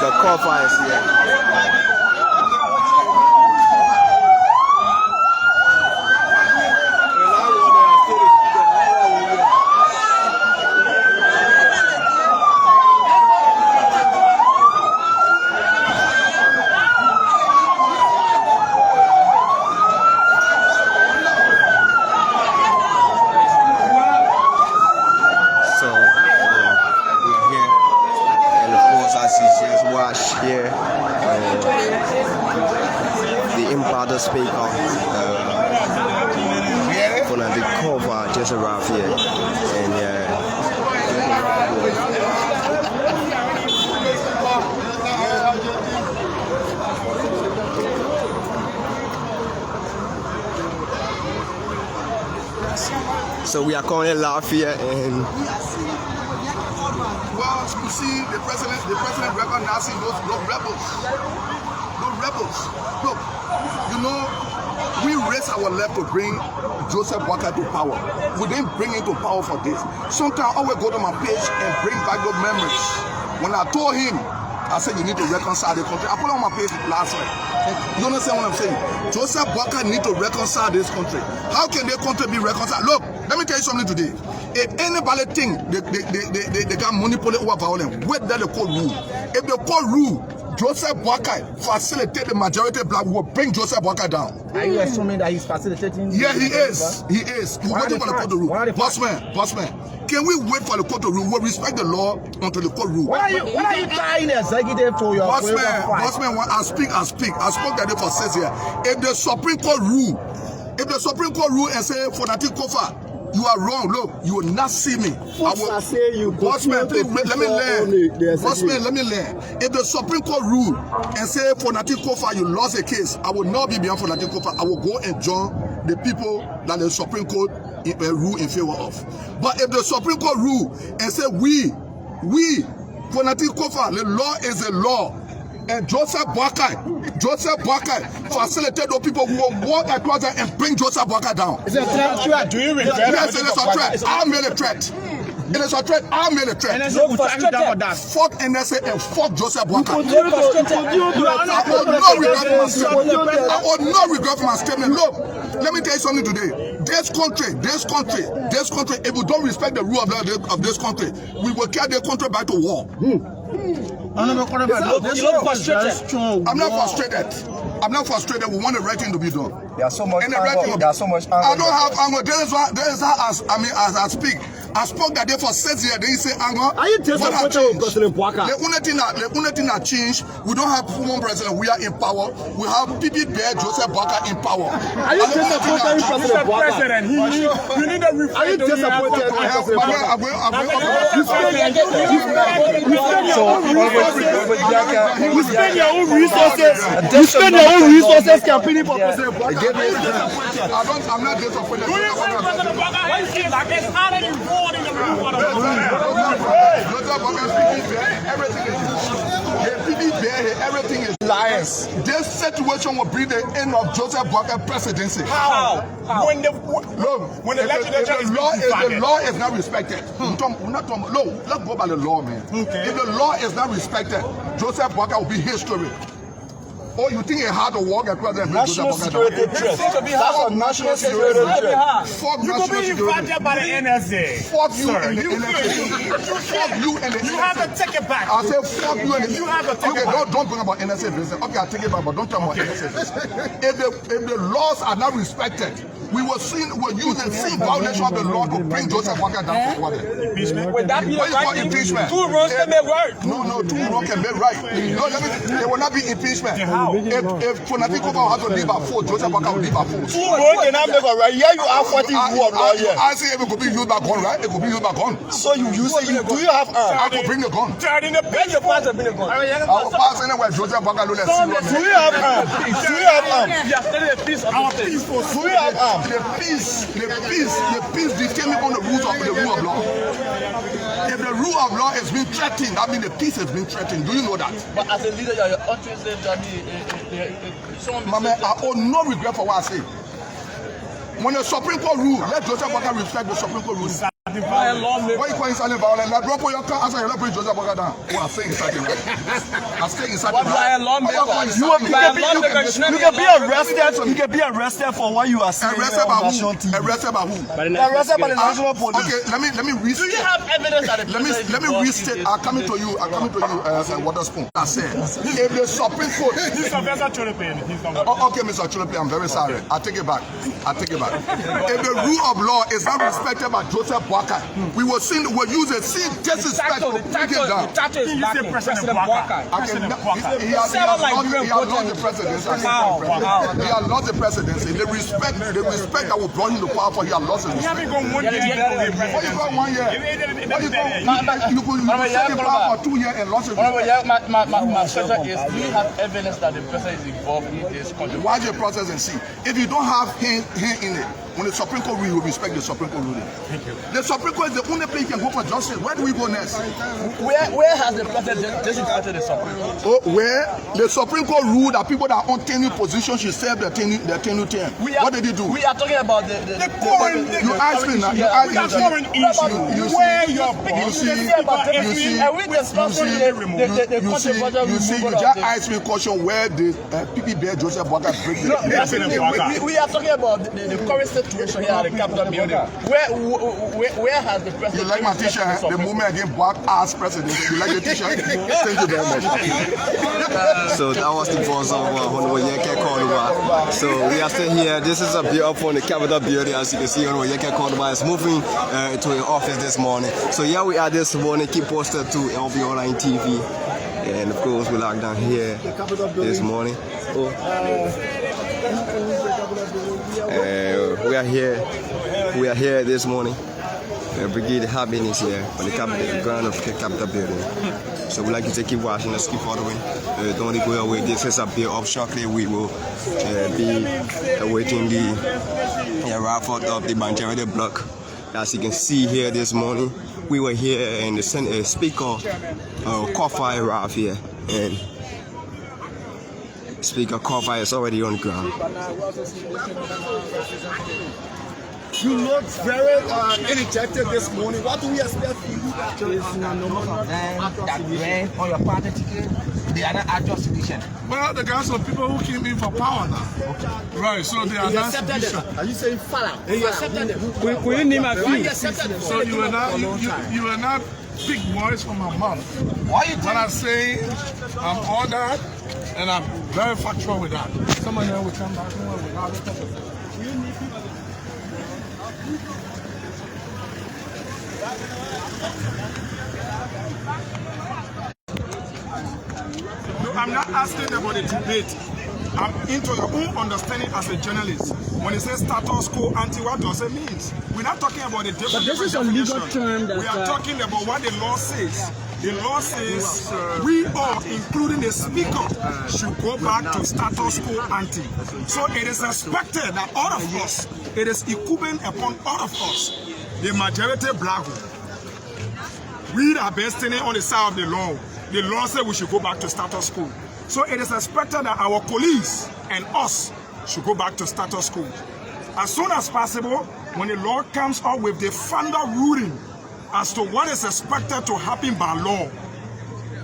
Yekeh Kolubah is here. Here, the Impact speaker, for the cover just arrived here, and so we are currently live here, and well, you see the president recognizing those rebels. Those rebels. Look, you know, we raised our left to bring Joseph Boakai to power. We didn't bring him to power for this. Sometimes I will go to my page and bring back those memories. When I told him, I said you need to reconcile the country. I put it on my page last night. You understand what I'm saying? Joseph Boakai need to reconcile this country. How can the country be reconciled? Look, let me tell you something today. If anybody think they can manipulate over violence, wait that the court rule. If the court rule, Joseph Boakai facilitate the majority black, will bring Joseph Boakai down. Are you assuming that he's facilitating? Yeah, he is. He is. He's waiting for the court to rule. Bossman, can we wait for the court to rule? We'll respect the law until the court rule. Why are you trying the executive for your Bossman, I speak. I spoke that day for 6 years. If the Supreme Court rule and say for Natik Kofa, you are wrong. Look, you will not see me. Bossman, please, let me learn. Bossman, let me learn. If the Supreme Court rule and say for Natik Kofa you lost a case, I will not be beyond for Natik Kofa. I will go and join the people that the Supreme Court rule in favor of. But if the Supreme Court rule and say we for Natik Kofa, the law is a law. And Joseph Boakai facilitated those people who will walk across there and bring Joseph Boakai down. Is it a threat? Do you regret? Yes, it is a threat. I made a threat. It is a threat. I made a threat. Fuck NSA and fuck Joseph Boakai. I will not regret my statement. Look, let me tell you something today. This country, if we don't respect the rule of this country, we will carry the country back to war. I'm not frustrated. We want the right thing to be done. There's so much anger. I don't have anger. There is how as I speak. I spoke that day for 6 years. They say anger. Are you disappointed with President Boakai? The only thing that changed, we don't have former president. We are in power. We have PB Bear, Joseph Boakai in power. Are you disappointed with President Boakai? You need a refresh. Are you disappointed with President Boakai? You spend your own resources. Campaigning for President Boakai. I'm not disappointed. Everything is liars. This situation will bring the end of Joseph Boakai presidency. How? When the law is not respected. Let's go by the law, man. If the law is not respected, Joseph Boakai will be history. Oh, you think it's hard to walk across the national security threat? That's a national security threat. Fuck you national be invited by the NSA. Fuck you and the NSA. Fuck you and the NSA. You have to take it back. I said fuck you and the NSA. You have to take it back. Don't bring about NSA business. Okay, I'll take it back, but don't talk about NSA business. If the laws are not respected, we will use the same violation of the law to bring Joseph Boakai down to water. Impeachment? Would that be right? Impeachment? Two wrongs can make right. No, two wrongs can make right. No, there will not be impeachment. How? If Natik Kofa has to leave at 4, Joseph Boakai will leave at 4. Two wrongs cannot make a right. Yeah, you have 40 rule of law here. I say it could be used by gun, right? It could be used by gun. So you use it. Do you have arms? I could bring the gun. Turn in the bench. Your father bring the gun. I will pass anywhere Joseph Boakai will let see. Do you have arms? Do you have arms? Our peaceful. Do you have arms? The peace determined on the rule of law. If the rule of law is being threatened, that means the peace has been threatened. Do you know that? But as a leader, you're untwisted. My man, I owe no regret for what I say. When the Supreme Court rule, let Joseph Boakai respect the Supreme Court rule. Why you calling silent violence? Like, drop your car, answer your put Joseph Boakai down. What I'm saying is something, right? I I stay inside But the you are a lawmaker. You can be arrested. You can be arrested for what you are saying on national TV. Arrested by who? Arrested by the national police. Okay, let me restate. Do you have evidence that the Let me restate. I'm coming to you. Waterspoon. I said, if the Supreme Court. Okay, Mr. Chulepe, I'm very sorry. I take it back. If the rule of law is not respected by Joseph Boakai, we will use a disrespect to bring it down. President Boakai. He has lost the presidency. He has lost the presidency. The respect that will brought him to power, he has lost it. You haven't gone 1 year. What you got 1 year? You could stay in power for 2 years and lost it. My question is, do you have evidence that the president is involved in this country? Watch the process and see. If you don't have hand in it, when the Supreme Court rules, you will respect the Supreme Court ruling. Thank you. The Supreme Court is the only place you can go for justice. Where do we go next? Where has the president designated the Supreme Court? Oh, where the Supreme Court ruled that people that are on tenure position should serve their tenure term. What did they do? We are talking about the current. You asked me now. You asked me. Current issue. Where your You see, you just asked me a question where the PP Bear Joseph Boakai break the we are talking about the current situation here at the Capitol building. Where has the president? You like my t-shirt? The moment I get black ass president. You like the t-shirt? Thank you very much. So that was the voice of Honorable Yekeh Kolubah. So we are still here. This is a view up on the Capitol building. As you can see, Honorable Yekeh Kolubah is moving to the office this morning. So here we are this morning. Keep posted to LB Online TV. And of course, we locked down here this morning. We are here this morning. Brigade Habin is here on the ground of the Capitol building. So we'd like you to keep watching us, keep following. Don't go away. This is a bit of shortly. We will be awaiting the arrival of the majority block. As you can see here this morning, we were here and the Speaker Kofa arrived here. And Speaker Kofa is already on the ground. You look very energetic this morning. What do we expect from you? It's not normal for them that ran on your party ticket. They are not actual solution. Well, there are some people who came in for power now. Okay. Right, so they are not solution. Are you saying fire? You accepted them. Could you name a few? So you will not pick words from my mouth. Why you when I say I'm ordered and I'm very factual with that. Someone here will come back without it. No, I'm not asking about the debate. I'm into your own understanding as a journalist. When it says status quo ante, what does it mean? We're not talking about the different. But this is a legal term. We are talking about what the law says. The law says we all, including the speaker, should go back to status quo ante. So it is expected that all of us, it is incumbent upon all of us, the majority black, we are best standing on the side of the law. The law says we should go back to status quo. So it is expected that our colleagues and us should go back to status quo. As soon as possible, when the law comes up with the final ruling as to what is expected to happen by law,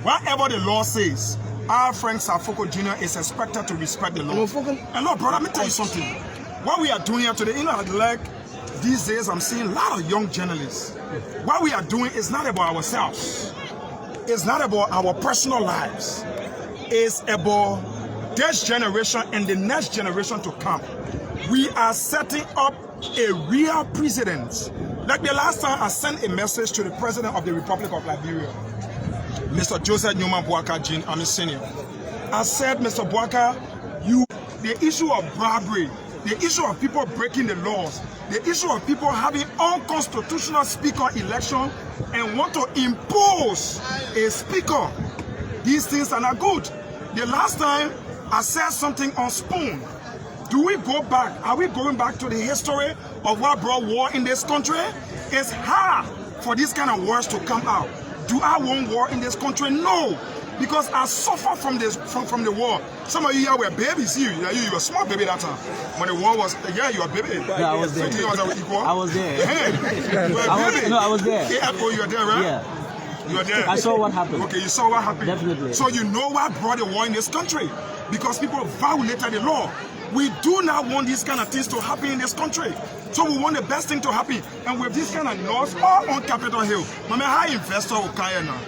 whatever the law says, our friend Safoko Jr. is expected to respect the law. And look, brother, let me tell you something. What we are doing here today, like these days, I'm seeing a lot of young journalists. What we are doing is not about ourselves. It's not about our personal lives. It's about this generation and the next generation to come. We are setting up a real precedent. Like the last time I sent a message to the President of the Republic of Liberia, Mr. Joseph Newman Boakai Jean, I'm a senior. I said, Mr. Boakai, the issue of bribery, the issue of people breaking the laws, the issue of people having unconstitutional speaker election and want to impose a speaker, these things are not good. The last time I said something on Spoon, do we go back? Are we going back to the history of what brought war in this country? It's hard for these kind of words to come out. Do I want war in this country? No. Because I suffer from this from the war. Some of you here were babies. You were a small baby that time. When the war was, yeah, you were a baby. Yeah, I was there. I was there. Hey, you were a baby. I was there. Yeah, oh, you were there, right? Yeah. You were there. I saw what happened. Okay, you saw what happened. Definitely. So you know what brought the war in this country, because people violated the law. We do not want these kind of things to happen in this country. So we want the best thing to happen. And with these kind of laws all on Capitol Hill, I mean, how investor will carry now?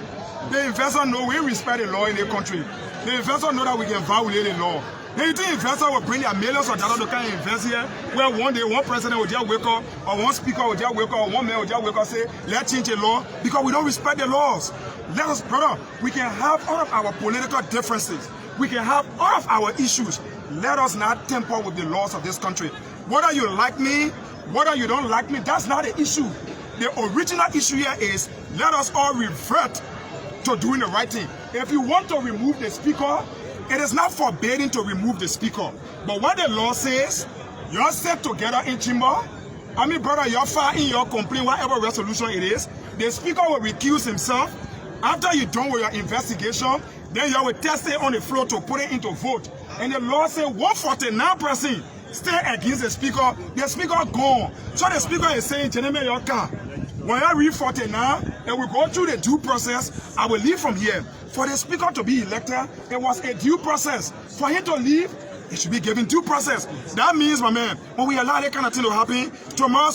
The investor know we respect the law in the country. The investor know that we can violate the law. Then you think investor will bring their millions of dollars to kind of invest here, where one day one president will just wake up, or one speaker will just wake up, or one man will just wake up and say, let's change the law, because we don't respect the laws. Let us, brother, we can have all of our political differences. We can have all of our issues. Let us not tamper with the laws of this country. Whether you like me, whether you don't like me, that's not the issue. The original issue here is, let us all revert to doing the right thing. If you want to remove the speaker, it is not forbidden to remove the speaker. But what the law says, you're set together in chamber. I mean, brother, you're filing your complaint, whatever resolution it is. The speaker will recuse himself. After you're done with your investigation, then you will test it on the floor to put it into vote. And the law says 149% stay against the speaker gone. So the speaker is saying, gentlemen, you can. When I read 49 and we go through the due process, I will leave from here. For the speaker to be elected, it was a due process. For him to leave, it should be given due process. That means, my man, when we allow that kind of thing to happen, tomorrow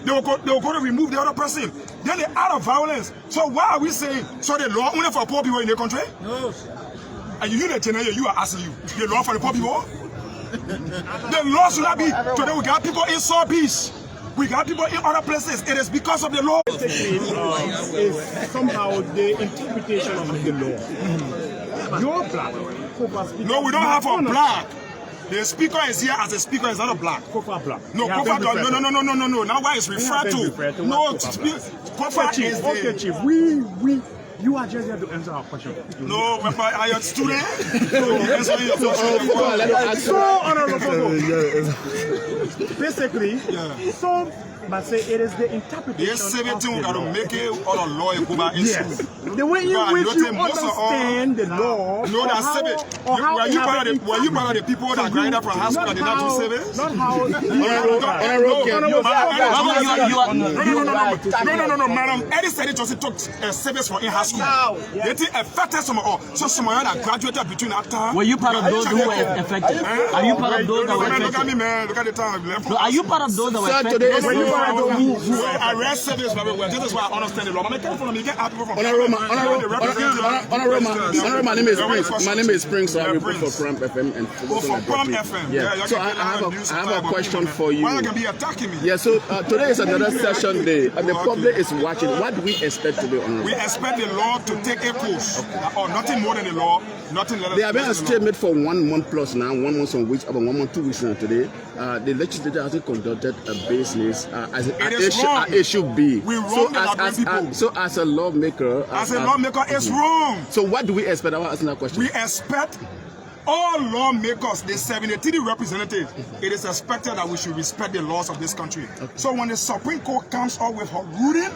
they will go to remove the other person. Then they out of violence. So why are we saying, so the law only for poor people in the country? No. And you the general, you are asking you, the law for the poor people? The law should not be, today we got people in South Beach. We got people in other places. It is because of the law. Is somehow the interpretation of the law. Your black. No, we don't have a black. The speaker is here as a speaker, is not a black. Kofa black. No, Kofa don't. No. Now why is referred to? No, Kofa is the... Okay, Chief. You are just here to answer our question. No, but are you a student? So, honorable, basically, some must say it is the interpretation of the law. Make it all a law in Cuba. Yes. The way in which you understand the law. No, that's civic. Were you part of the people that grinded from high school that did not do civics? Not how. No, madam. Eddie said it just took civics for in high school. They affected some of all. So some that graduated between that time. Were you part of those who were affected? Are you part of those that were affected? Look at me, man. Look at the time. Are you part of those that were affected? Arrest service, this is why I understand the law. I'm careful from you get people from my name is Prince. So I report for Pram FM and for Pram FM. Yeah. So I have a question for you. Why you can be attacking me? Yeah. So today is another session day, and the public is watching. What do we expect today, Honorable? We expect the law to take a course, or nothing more than the law. Nothing less. They have been a statement for 1 month plus now, 1 month on which about 1 month 2 weeks now today. The legislature has conducted a business as it should be. We wrong so as a lawmaker, it's wrong. So what do we expect? I want to ask that question. We expect all lawmakers, the 73 representatives, it is expected that we should respect the laws of this country. Okay. So when the Supreme Court comes up with her ruling,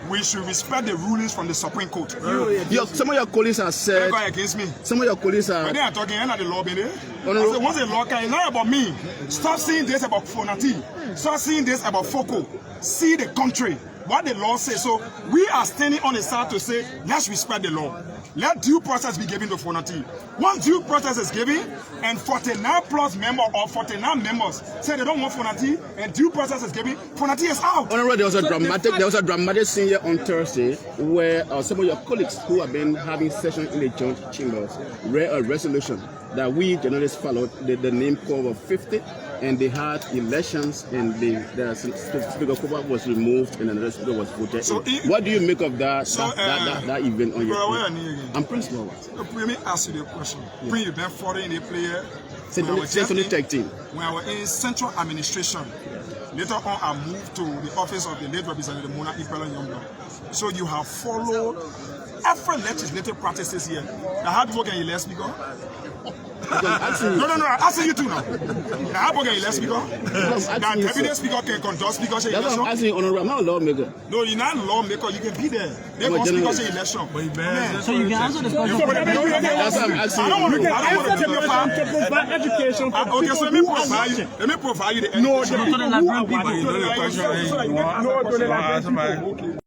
we should respect the rulings from the Supreme Court. Some of your colleagues have said... They're against me. Some of your colleagues are... When they are talking, the law, baby. I said, once the law comes, it's not about me. Stop saying this about Fonati. Stop saying this about Foco. See the country. What the law says. So we are standing on the side to say, let's respect the law. Let due process be given to Fonati. Once due process is given, and 49 plus members or 49 members say they don't want Fonati, and due process is given, Fonati is out. Honorable, there was a dramatic scene here on Thursday where some of your colleagues who have been having sessions in the joint chambers read a resolution that we journalists followed, the name call of 50, and they had elections, and the Speaker Kolubah was removed and another speaker was voted. So what do you make of that event on your I'm Prince Law. Let me ask you the question. Yeah. When you've been following the player, when I was in central administration, later on I moved to the office of the late Representative Mona Ipela Youngdon. So you have followed every legislative practices here. Now how people can elect speaker? No, I'm asking you too now. Now how people can elect speaker? Now every speaker can conduct speaker election. I'm asking you, Honorable, I'm not a lawmaker. No, you're not a lawmaker, you can be there. They can speaker election. So you can answer the question. That's what I'm asking you. I don't want to provide education. Okay, so let me provide you the education. No, the people.